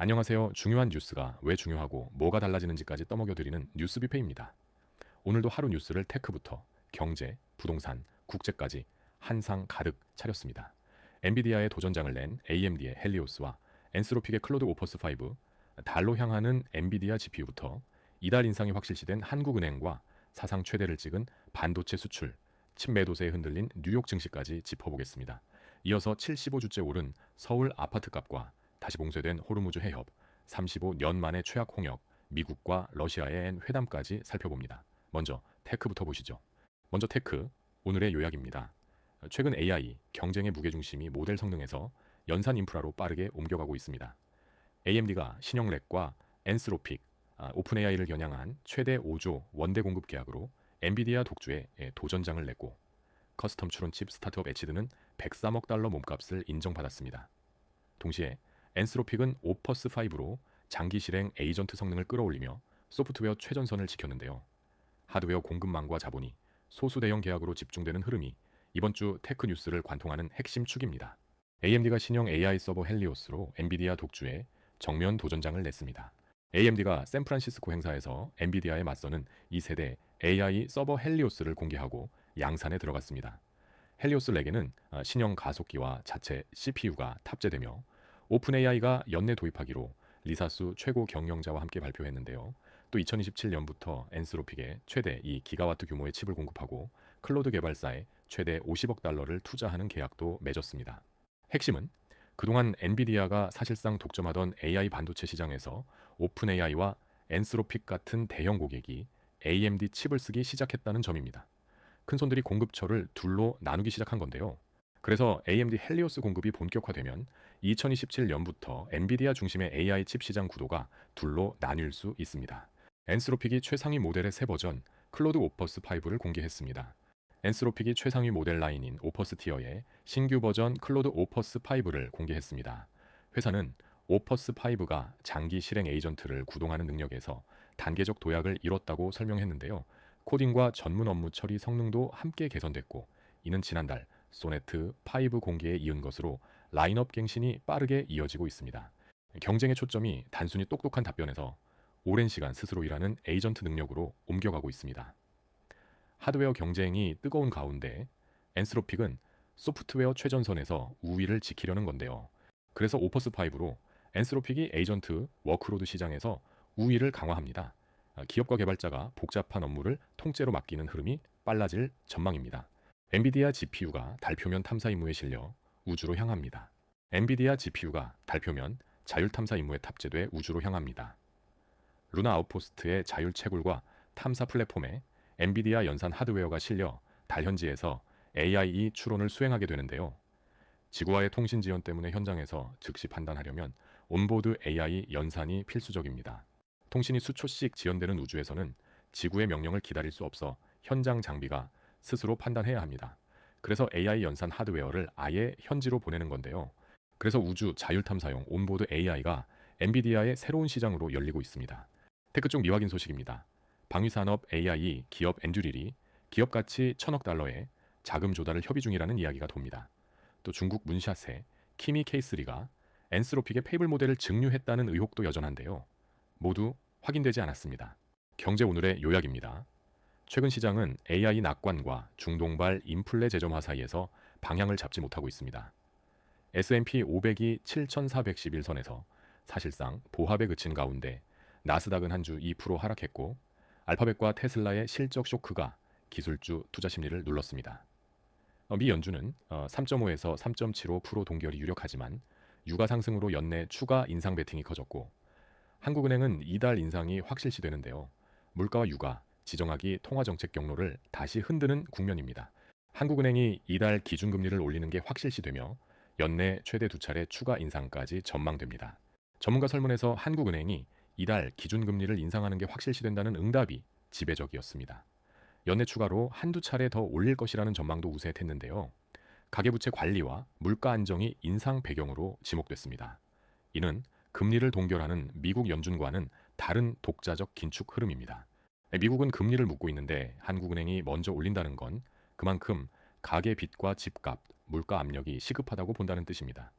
안녕하세요. 중요한 뉴스가 왜 중요하고 뭐가 달라지는지까지 떠먹여드리는 뉴스 뷔페입니다. 오늘도 하루 뉴스를 테크부터 경제, 부동산, 국제까지 한 상 가득 차렸습니다. 엔비디아의 도전장을 낸 AMD의 헬리오스와 엔스로픽의 클로드 오퍼스 5, 달로 향하는 엔비디아 GPU부터 이달 인상이 확실시된 한국은행과 사상 최대를 찍은 반도체 수출, 친매도세에 흔들린 뉴욕 증시까지 짚어보겠습니다. 이어서 75주째 오른 서울 아파트값과 다시 봉쇄된 호르무즈 해협, 35년 만의 최악 홍역, 미국과 러시아의 회담까지 살펴봅니다. 먼저 테크부터 보시죠. 먼저 테크, 오늘의 요약입니다. 최근 AI, 경쟁의 무게중심이 모델 성능에서 연산 인프라로 빠르게 옮겨가고 있습니다. AMD가 신형렉과 엔스로픽, 오픈AI를 겨냥한 최대 5조 원대 공급 계약으로 엔비디아 독주에 도전장을 냈고 커스텀 추론칩 스타트업 에치드는 103억 달러 몸값을 인정받았습니다. 동시에 엔스로픽은 오퍼스5로 장기 실행 에이전트 성능을 끌어올리며 소프트웨어 최전선을 지켰는데요. 하드웨어 공급망과 자본이 소수 대형 계약으로 집중되는 흐름이 이번 주 테크 뉴스를 관통하는 핵심 축입니다. AMD가 신형 AI 서버 헬리오스로 엔비디아 독주에 정면 도전장을 냈습니다. AMD가 샌프란시스코 행사에서 엔비디아에 맞서는 2세대 AI 서버 헬리오스를 공개하고 양산에 들어갔습니다. 헬리오스 렉에는 신형 가속기와 자체 CPU가 탑재되며 오픈AI가 연내 도입하기로 리사수 최고 경영자와 함께 발표했는데요. 또 2027년부터 엔스로픽에 최대 2기가와트 규모의 칩을 공급하고 클로드 개발사에 최대 50억 달러를 투자하는 계약도 맺었습니다. 핵심은 그동안 엔비디아가 사실상 독점하던 AI 반도체 시장에서 오픈AI와 엔스로픽 같은 대형 고객이 AMD 칩을 쓰기 시작했다는 점입니다. 큰손들이 공급처를 둘로 나누기 시작한 건데요. 그래서 AMD 헬리오스 공급이 본격화되면 2027년부터 엔비디아 중심의 AI 칩 시장 구도가 둘로 나뉠 수 있습니다. 엔스로픽이 최상위 모델의 새 버전 클로드 오퍼스 5를 공개했습니다. 엔스로픽이 최상위 모델 라인인 오퍼스 티어의 신규 버전 클로드 오퍼스 5를 공개했습니다. 회사는 오퍼스 5가 장기 실행 에이전트를 구동하는 능력에서 단계적 도약을 이뤘다고 설명했는데요. 코딩과 전문 업무 처리 성능도 함께 개선됐고, 이는 지난달 소네트 5 공개에 이은 것으로 라인업 갱신이 빠르게 이어지고 있습니다. 경쟁의 초점이 단순히 똑똑한 답변에서 오랜 시간 스스로 일하는 에이전트 능력으로 옮겨가고 있습니다. 하드웨어 경쟁이 뜨거운 가운데 엔스로픽은 소프트웨어 최전선에서 우위를 지키려는 건데요. 그래서 오퍼스5로 엔스로픽이 에이전트 워크로드 시장에서 우위를 강화합니다. 기업과 개발자가 복잡한 업무를 통째로 맡기는 흐름이 빨라질 전망입니다. 엔비디아 GPU가 달표면 탐사 임무에 실려 우주로 향합니다. 엔비디아 GPU가 달표면 자율 탐사 임무에 탑재돼 우주로 향합니다. 루나 아웃포스트의 자율 채굴과 탐사 플랫폼에 엔비디아 연산 하드웨어가 실려 달 현지에서 AI 추론을 수행하게 되는데요. 지구와의 통신 지연 때문에 현장에서 즉시 판단하려면 온보드 AI 연산이 필수적입니다. 통신이 수초씩 지연되는 우주에서는 지구의 명령을 기다릴 수 없어 현장 장비가 스스로 판단해야 합니다. 그래서 AI 연산 하드웨어를 아예 현지로 보내는 건데요. 그래서 우주 자율 탐사용 온보드 AI가 엔비디아의 새로운 시장으로 열리고 있습니다. 테크 쪽 미확인 소식입니다. 방위산업 AI 기업 엔듀릴이 기업 가치 1,000억 달러에 자금 조달을 협의 중이라는 이야기가 돕니다. 또 중국 문샷의 키미 K3가 엔스로픽의 페이블 모델을 증류했다는 의혹도 여전한데요. 모두 확인되지 않았습니다. 경제 오늘의 요약입니다. 최근 시장은 AI 낙관과 중동발 인플레 재점화 사이에서 방향을 잡지 못하고 있습니다. S&P 500이 7,411선에서 사실상 보합에 그친 가운데 나스닥은 한 주 2% 하락했고 알파벳과 테슬라의 실적 쇼크가 기술주 투자 심리를 눌렀습니다. 미 연준은 3.5에서 3.75% 동결이 유력하지만 유가 상승으로 연내 추가 인상 베팅이 커졌고 한국은행은 이달 인상이 확실시되는데요. 물가와 유가, 지정학이 통화정책 경로를 다시 흔드는 국면입니다. 한국은행이 이달 기준금리를 올리는 게 확실시되며 연내 최대 2차례 추가 인상까지 전망됩니다. 전문가 설문에서 한국은행이 이달 기준금리를 인상하는 게 확실시된다는 응답이 지배적이었습니다. 연내 추가로 한두 차례 더 올릴 것이라는 전망도 우세했는데요. 가계부채 관리와 물가 안정이 인상 배경으로 지목됐습니다. 이는 금리를 동결하는 미국 연준과는 다른 독자적 긴축 흐름입니다. 미국은 금리를 묶고 있는데 한국은행이 먼저 올린다는 건 그만큼 가계 빚과 집값, 물가 압력이 시급하다고 본다는 뜻입니다.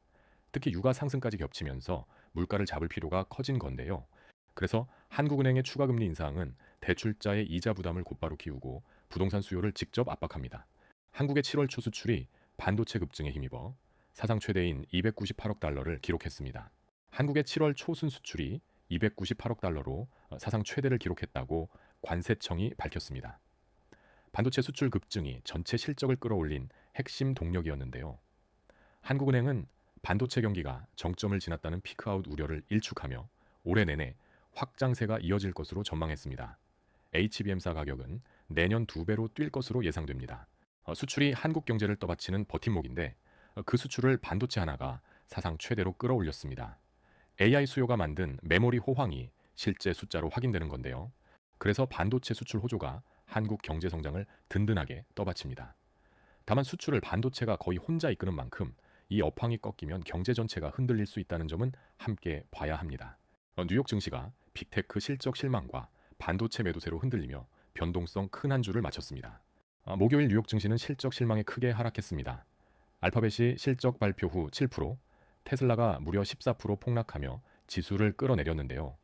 특히 유가 상승까지 겹치면서 물가를 잡을 필요가 커진 건데요. 그래서 한국은행의 추가 금리 인상은 대출자의 이자 부담을 곧바로 키우고 부동산 수요를 직접 압박합니다. 한국의 7월 초 수출이 반도체 급증에 힘입어 사상 최대인 298억 달러를 기록했습니다. 한국의 7월 초순 수출이 298억 달러로 사상 최대를 기록했다고 관세청이 밝혔습니다. 반도체 수출 급증이 전체 실적을 끌어올린 핵심 동력이었는데요. 한국은행은 반도체 경기가 정점을 지났다는 피크아웃 우려를 일축하며 올해 내내 확장세가 이어질 것으로 전망했습니다. HBM사 가격은 내년 2배로 뛸 것으로 예상됩니다. 수출이 한국 경제를 떠받치는 버팀목인데 그 수출을 반도체 하나가 사상 최대로 끌어올렸습니다. AI 수요가 만든 메모리 호황이 실제 숫자로 확인되는 건데요. 그래서 반도체 수출 호조가 한국 경제 성장을 든든하게 떠받칩니다. 다만 수출을 반도체가 거의 혼자 이끄는 만큼 이 업황이 꺾이면 경제 전체가 흔들릴 수 있다는 점은 함께 봐야 합니다. 뉴욕 증시가 빅테크 실적 실망과 반도체 매도세로 흔들리며 변동성 큰 한 주를 마쳤습니다. 목요일 뉴욕 증시는 실적 실망에 크게 하락했습니다. 알파벳이 실적 발표 후 7%, 테슬라가 무려 14% 폭락하며 지수를 끌어내렸는데요.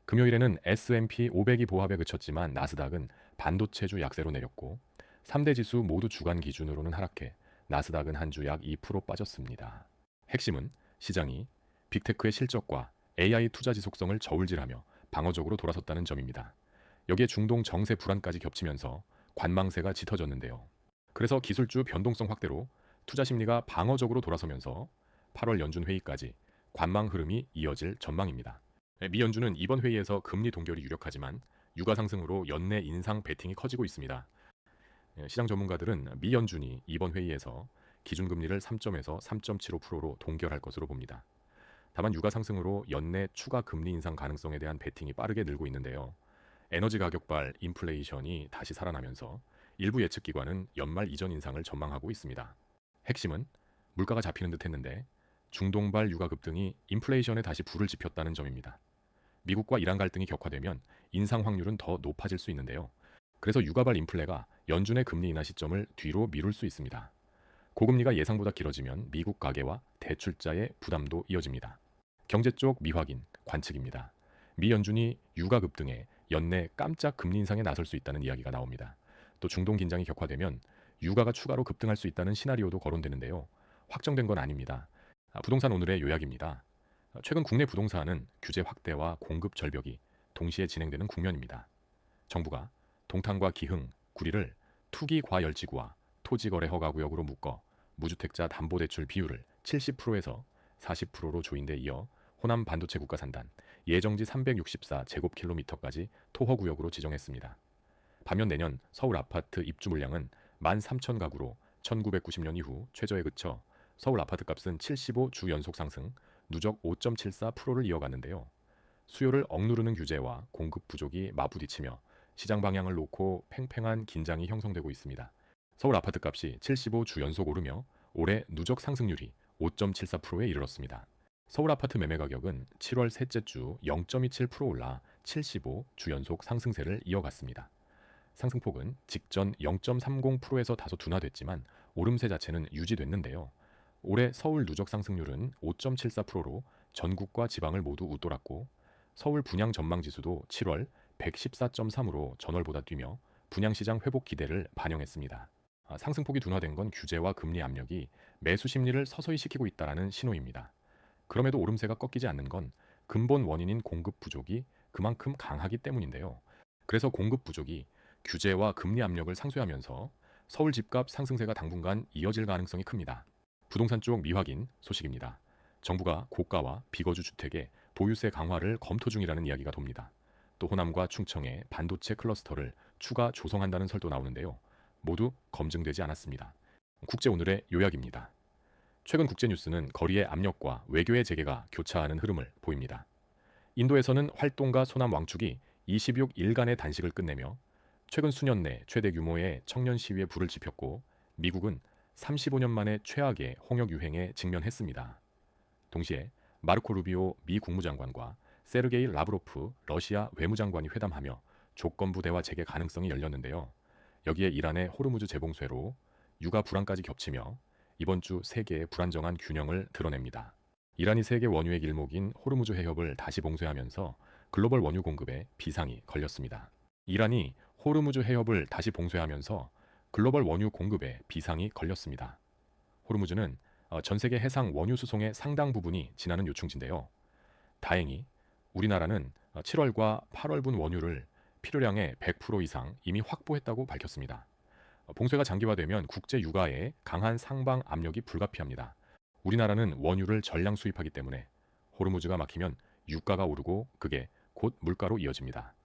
금요일에는 S&P 500이 보합에 그쳤지만 나스닥은 반도체주 약세로 내렸고 3대 지수 모두 주간 기준으로는 하락해 나스닥은 한 주 약 2% 빠졌습니다. 핵심은 시장이 빅테크의 실적과 AI 투자 지속성을 저울질하며 방어적으로 돌아섰다는 점입니다. 여기에 중동 정세 불안까지 겹치면서 관망세가 짙어졌는데요. 그래서 기술주 변동성 확대로 투자 심리가 방어적으로 돌아서면서 8월 연준 회의까지 관망 흐름이 이어질 전망입니다. 미 연준은 이번 회의에서 금리 동결이 유력하지만 유가 상승으로 연내 인상 베팅이 커지고 있습니다. 시장 전문가들은 미 연준이 이번 회의에서 기준금리를 3점에서 3.75%로 동결할 것으로 봅니다. 다만 유가 상승으로 연내 추가 금리 인상 가능성에 대한 베팅이 빠르게 늘고 있는데요. 에너지 가격발 인플레이션이 다시 살아나면서 일부 예측기관은 연말 이전 인상을 전망하고 있습니다. 핵심은 물가가 잡히는 듯 했는데 중동발 유가 급등이 인플레이션에 다시 불을 지폈다는 점입니다. 미국과 이란 갈등이 격화되면 인상 확률은 더 높아질 수 있는데요. 그래서 유가발 인플레가 연준의 금리 인하 시점을 뒤로 미룰 수 있습니다. 고금리가 예상보다 길어지면 미국 가계와 대출자의 부담도 이어집니다. 경제 쪽 미확인, 관측입니다. 미 연준이 유가 급등에 연내 깜짝 금리 인상에 나설 수 있다는 이야기가 나옵니다. 또 중동 긴장이 격화되면 유가가 추가로 급등할 수 있다는 시나리오도 거론되는데요. 확정된 건 아닙니다. 부동산 오늘의 요약입니다. 최근 국내 부동산은 규제 확대와 공급 절벽이 동시에 진행되는 국면입니다. 정부가 동탄과 기흥, 구리를 투기 과열지구와 토지거래 허가구역으로 묶어 무주택자 담보대출 비율을 70%에서 40%로 조인 데 이어 호남 반도체 국가산단, 예정지 364제곱킬로미터까지 토허구역으로 지정했습니다. 반면 내년 서울 아파트 입주 물량은 13,000가구로 1990년 이후 최저에 그쳐 서울 아파트값은 75주 연속 상승, 누적 5.74%를 이어갔는데요. 수요를 억누르는 규제와 공급 부족이 맞부딪히며 시장 방향을 놓고 팽팽한 긴장이 형성되고 있습니다. 서울 아파트값이 75주 연속 오르며 올해 누적 상승률이 5.74%에 이르렀습니다. 서울 아파트 매매 가격은 7월 셋째 주 0.27% 올라 75주 연속 상승세를 이어갔습니다. 상승폭은 직전 0.30%에서 다소 둔화됐지만 오름세 자체는 유지됐는데요. 올해 서울 누적 상승률은 5.74%로 전국과 지방을 모두 웃돌았고 서울 분양 전망 지수도 7월 114.3으로 전월보다 뛰며 분양시장 회복 기대를 반영했습니다. 상승폭이 둔화된 건 규제와 금리 압력이 매수 심리를 서서히 식히고 있다는 신호입니다. 그럼에도 오름세가 꺾이지 않는 건 근본 원인인 공급 부족이 그만큼 강하기 때문인데요. 그래서 공급 부족이 규제와 금리 압력을 상쇄하면서 서울 집값 상승세가 당분간 이어질 가능성이 큽니다. 부동산 쪽 미확인 소식입니다. 정부가 고가와 비거주 주택의 보유세 강화를 검토 중이라는 이야기가 돕니다. 또 호남과 충청의 반도체 클러스터를 추가 조성한다는 설도 나오는데요. 모두 검증되지 않았습니다. 국제 오늘의 요약입니다. 최근 국제 뉴스는 거리의 압력과 외교의 재개가 교차하는 흐름을 보입니다. 인도에서는 활동가 소남 왕축이 26일간의 단식을 끝내며 최근 수년 내 최대 규모의 청년 시위에 불을 지폈고 미국은 35년 만에 최악의 홍역 유행에 직면했습니다. 동시에 마르코 루비오 미 국무장관과 세르게이 라브로프 러시아 외무장관이 회담하며 조건부 대화 재개 가능성이 열렸는데요. 여기에 이란의 호르무즈 재봉쇄로 유가 불안까지 겹치며 이번 주 세계의 불안정한 균형을 드러냅니다. 이란이 세계 원유의 길목인 호르무즈 해협을 다시 봉쇄하면서 글로벌 원유 공급에 비상이 걸렸습니다. 이란이 호르무즈 해협을 다시 봉쇄하면서 글로벌 원유 공급에 비상이 걸렸습니다. 호르무즈는 전 세계 해상 원유 수송의 상당 부분이 지나는 요충지인데요. 다행히 우리나라는 7월과 8월분 원유를 필요량의 100% 이상 이미 확보했다고 밝혔습니다. 봉쇄가 장기화되면 국제 유가에 강한 상방 압력이 불가피합니다. 우리나라는 원유를 전량 수입하기 때문에 호르무즈가 막히면 유가가 오르고 그게 곧 물가로 이어집니다.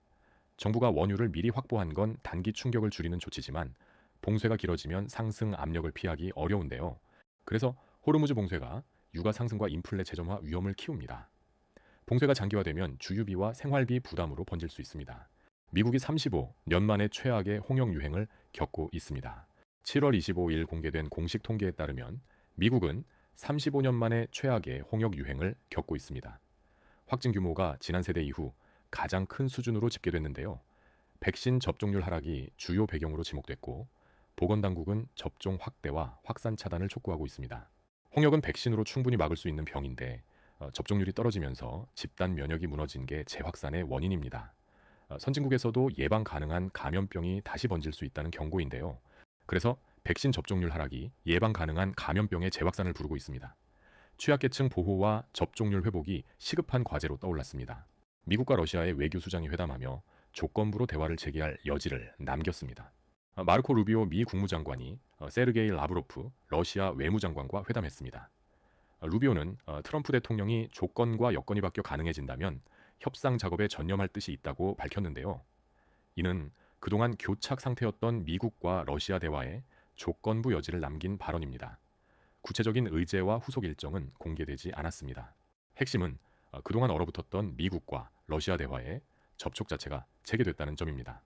정부가 원유를 미리 확보한 건 단기 충격을 줄이는 조치지만 봉쇄가 길어지면 상승 압력을 피하기 어려운데요. 그래서 호르무즈 봉쇄가 유가 상승과 인플레 재점화 위험을 키웁니다. 봉쇄가 장기화되면 주유비와 생활비 부담으로 번질 수 있습니다. 미국이 35년 만에 최악의 홍역 유행을 겪고 있습니다. 7월 25일 공개된 공식 통계에 따르면 미국은 35년 만에 최악의 홍역 유행을 겪고 있습니다. 확진 규모가 지난 세대 이후 가장 큰 수준으로 집계됐는데요. 백신 접종률 하락이 주요 배경으로 지목됐고 보건당국은 접종 확대와 확산 차단을 촉구하고 있습니다. 홍역은 백신으로 충분히 막을 수 있는 병인데 접종률이 떨어지면서 집단 면역이 무너진 게 재확산의 원인입니다. 선진국에서도 예방 가능한 감염병이 다시 번질 수 있다는 경고인데요. 그래서 백신 접종률 하락이 예방 가능한 감염병의 재확산을 부르고 있습니다. 취약계층 보호와 접종률 회복이 시급한 과제로 떠올랐습니다. 미국과 러시아의 외교 수장이 회담하며 조건부로 대화를 재개할 여지를 남겼습니다. 마르코 루비오 미 국무장관이 세르게이 라브로프 러시아 외무장관과 회담했습니다. 루비오는 트럼프 대통령이 조건과 여건이 바뀌어 가능해진다면 협상 작업에 전념할 뜻이 있다고 밝혔는데요. 이는 그동안 교착 상태였던 미국과 러시아 대화에 조건부 여지를 남긴 발언입니다. 구체적인 의제와 후속 일정은 공개되지 않았습니다. 핵심은 그동안 얼어붙었던 미국과 러시아 대화에 접촉 자체가 재개됐다는 점입니다.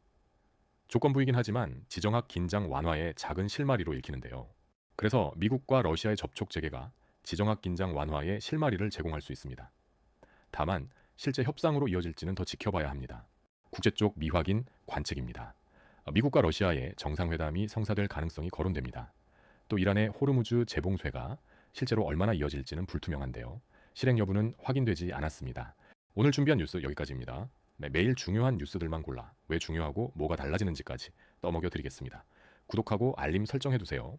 조건부이긴 하지만 지정학 긴장 완화의 작은 실마리로 읽히는데요. 그래서 미국과 러시아의 접촉 재개가 지정학 긴장 완화의 실마리를 제공할 수 있습니다. 다만 실제 협상으로 이어질지는 더 지켜봐야 합니다. 국제 쪽 미확인 관측입니다. 미국과 러시아의 정상회담이 성사될 가능성이 거론됩니다. 또 이란의 호르무즈 재봉쇄가 실제로 얼마나 이어질지는 불투명한데요. 실행 여부는 확인되지 않았습니다. 오늘 준비한 뉴스 여기까지입니다. 매일 중요한 뉴스들만 골라 왜 중요하고 뭐가 달라지는지까지 떠먹여 드리겠습니다. 구독하고 알림 설정해 두세요.